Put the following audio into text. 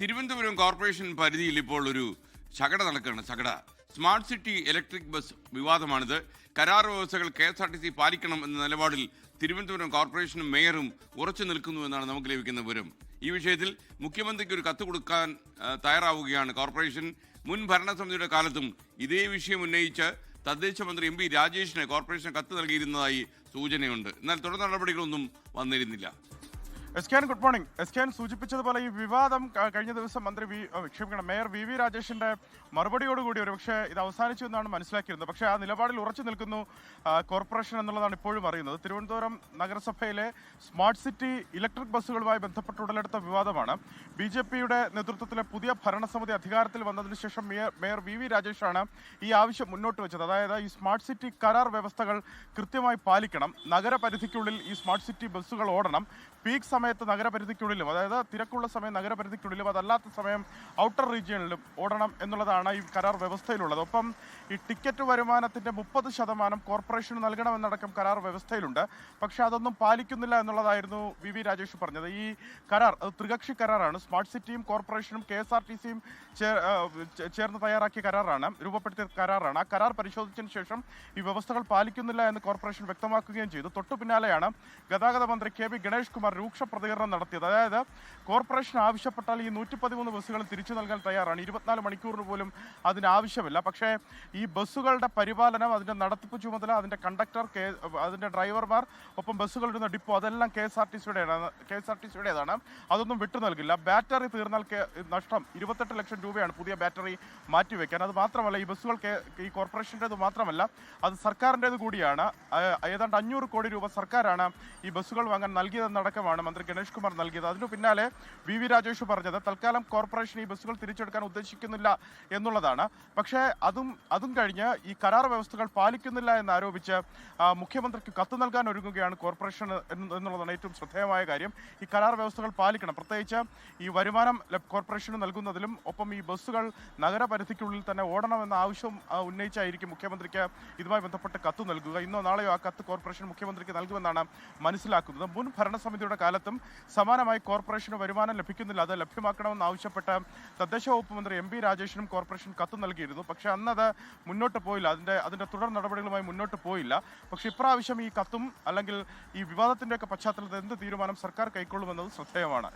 Thiruvananthapuram corporation പരിധിയിൽ ഇപ്പോൾ ഒരു ശകട നടക്കുകയാണ്. സ്മാർട്ട് സിറ്റി ഇലക്ട്രിക് ബസ് വിവാദമാണിത്. കരാർ വ്യവസ്ഥകൾ KSRTC പാലിക്കണം എന്ന നിലപാടിൽ തിരുവനന്തപുരം കോർപ്പറേഷനും മേയറും ഉറച്ചു നിൽക്കുന്നുവെന്നാണ് നമുക്ക് ലഭിക്കുന്ന വിവരം. ഈ വിഷയത്തിൽ മുഖ്യമന്ത്രിക്ക് ഒരു കത്ത് കൊടുക്കാൻ തയ്യാറാവുകയാണ് കോർപ്പറേഷൻ. മുൻ ഭരണസമിതിയുടെ കാലത്തും ഇതേ വിഷയം ഉന്നയിച്ച് തദ്ദേശ മന്ത്രി MP രാജേഷിന് കോർപ്പറേഷൻ കത്ത് നൽകിയിരുന്നതായി സൂചനയുണ്ട്. എന്നാൽ തുടർ നടപടികളൊന്നും വന്നിരുന്നില്ല. Good morning. സൂചിപ്പിച്ചതുപോലെ ഈ വിവാദം കഴിഞ്ഞ ദിവസം മേയർ VV രാജേഷിന്റെ മറുപടിയോടുകൂടി ഒരുപക്ഷെ ഇത് അവസാനിച്ചു എന്നാണ് മനസ്സിലാക്കിയിരുന്നത്. പക്ഷേ ആ നിലപാടിൽ ഉറച്ചു നിൽക്കുന്നു കോർപ്പറേഷൻ എന്നുള്ളതാണ് ഇപ്പോഴും അറിയുന്നത്. തിരുവനന്തപുരം നഗരസഭയിലെ സ്മാർട്ട് സിറ്റി ഇലക്ട്രിക് ബസ്സുകളുമായി ബന്ധപ്പെട്ട് ഉടലെടുത്ത വിവാദമാണ്. BJPയുടെ നേതൃത്വത്തിലെ പുതിയ ഭരണസമിതി അധികാരത്തിൽ വന്നതിന് ശേഷം മേയർ VV രാജേഷാണ് ഈ ആവശ്യം മുന്നോട്ട് വെച്ചത്. അതായത് ഈ സ്മാർട്ട് സിറ്റി കരാർ വ്യവസ്ഥകൾ കൃത്യമായി പാലിക്കണം, നഗരപരിധിക്കുള്ളിൽ ഈ സ്മാർട്ട് സിറ്റി ബസ്സുകൾ ഓടണം, പീക്ക് സമയത്ത് നഗരപരിധിക്കുള്ളിലും, അതായത് തിരക്കുള്ള സമയം നഗരപരിധിക്കുള്ളിലും അതല്ലാത്ത സമയം ഔട്ടർ റീജിയണിലും ഓടണം എന്നുള്ളതാണ് ഈ കരാർ വ്യവസ്ഥയിലുള്ളത്. ഒപ്പം ഈ ടിക്കറ്റ് വരുമാനത്തിൻ്റെ 30% കോർപ്പറേഷന് നൽകണമെന്നടക്കം കരാർ വ്യവസ്ഥയിലുണ്ട്. പക്ഷേ അതൊന്നും പാലിക്കുന്നില്ല എന്നുള്ളതായിരുന്നു VV രാജേഷ് പറഞ്ഞത്. ഈ കരാർ അത് ത്രികക്ഷി കരാറാണ്. സ്മാർട്ട് സിറ്റിയും കോർപ്പറേഷനും KSRTCയും ചേർന്ന് തയ്യാറാക്കിയ കരാറാണ്, രൂപപ്പെടുത്തിയ കരാറാണ്. ആ കരാർ പരിശോധിച്ചതിന് ശേഷം ഈ വ്യവസ്ഥകൾ പാലിക്കുന്നില്ല എന്ന് കോർപ്പറേഷൻ വ്യക്തമാക്കുകയും ചെയ്തു. തൊട്ടു പിന്നാലെയാണ് ഗതാഗത മന്ത്രി KB ഗണേഷ് കുമാർ രൂക്ഷ പ്രതികരണം നടത്തിയത്. അതായത് കോർപ്പറേഷൻ ആവശ്യപ്പെട്ടാൽ ഈ 113 ബസ്സുകൾ തിരിച്ചു നൽകാൻ തയ്യാറാണ്. 24 മണിക്കൂറിന് പോലും അതിനാവശ്യമില്ല. പക്ഷേ ഈ ബസ്സുകളുടെ പരിപാലനം, അതിൻ്റെ നടത്തിപ്പ് ചുമതല, അതിൻ്റെ കണ്ടക്ടർ, അതിൻ്റെ ഡ്രൈവർമാർ, ഒപ്പം ബസ്സുകളിടുന്ന ഡിപ്പോ, അതെല്ലാം KSRTCയുടേതാണ്. അതൊന്നും വിട്ടു നൽകില്ല. ബാറ്ററി തീർന്നാൽ നഷ്ടം 28 ലക്ഷം രൂപയാണ് പുതിയ ബാറ്ററി മാറ്റിവെക്കാൻ. അത് മാത്രമല്ല, ഈ ബസ്സുകൾ ഈ കോർപ്പറേഷൻ്റേത് മാത്രമല്ല, അത് സർക്കാരിൻ്റേത് കൂടിയാണ്. ഏതാണ്ട് 500 കോടി രൂപ സർക്കാരാണ് ഈ ബസ്സുകൾ വാങ്ങാൻ നൽകിയതെന്നടക്കമാണ് മന്ത്രി ഗണേഷ് കുമാർ നൽകിയത്. അതിനു പിന്നാലെ VV രാജേഷ് പറഞ്ഞത് തൽക്കാലം കോർപ്പറേഷൻ ഈ ബസ്സുകൾ തിരിച്ചെടുക്കാൻ ഉദ്ദേശിക്കുന്നില്ല എന്നുള്ളതാണ്. പക്ഷേ അതും കഴിഞ്ഞ് ഈ കരാർ വ്യവസ്ഥകൾ പാലിക്കുന്നില്ല എന്നാരോപിച്ച് മുഖ്യമന്ത്രിക്ക് കത്ത് നൽകാൻ ഒരുങ്ങുകയാണ് കോർപ്പറേഷൻ എന്നുള്ളതാണ് ഏറ്റവും ശ്രദ്ധേയമായ കാര്യം. ഈ കരാർ വ്യവസ്ഥകൾ പാലിക്കണം, പ്രത്യേകിച്ച് ഈ വരുമാനം കോർപ്പറേഷന് നൽകുന്നതിലും, ഒപ്പം ഈ ബസ്സുകൾ നഗരപരിധിക്കുള്ളിൽ തന്നെ ഓടണമെന്ന ആവശ്യം ഉന്നയിച്ചായിരിക്കും മുഖ്യമന്ത്രിക്ക് ഇതുമായി ബന്ധപ്പെട്ട് കത്ത് നൽകുക. ഇന്നോ നാളെയോ ആ കത്ത് കോർപ്പറേഷൻ മുഖ്യമന്ത്രിക്ക് നൽകുമെന്നാണ് മനസ്സിലാക്കുന്നത്. മുൻ ഭരണസമിതിയുടെ കാലത്തും സമാനമായി കോർപ്പറേഷന് വരുമാനം ലഭിക്കുന്നില്ല, അത് ലഭ്യമാക്കണമെന്ന് ആവശ്യപ്പെട്ട് തദ്ദേശ വകുപ്പ് മന്ത്രി MP രാജേഷിനും കോർപ്പറേഷൻ കത്ത് നൽകിയിരുന്നു. പക്ഷേ അന്നത് മുന്നോട്ട് പോയില്ല, അതിൻ്റെ തുടർ നടപടികളുമായി മുന്നോട്ട് പോയില്ല. പക്ഷേ ഇപ്രാവശ്യം ഈ കത്തും അല്ലെങ്കിൽ ഈ വിവാദത്തിൻ്റെയൊക്കെ പശ്ചാത്തലത്തിൽ എന്ത് തീരുമാനം സർക്കാർ കൈക്കൊള്ളുമെന്നത് ശ്രദ്ധേയമാണ്.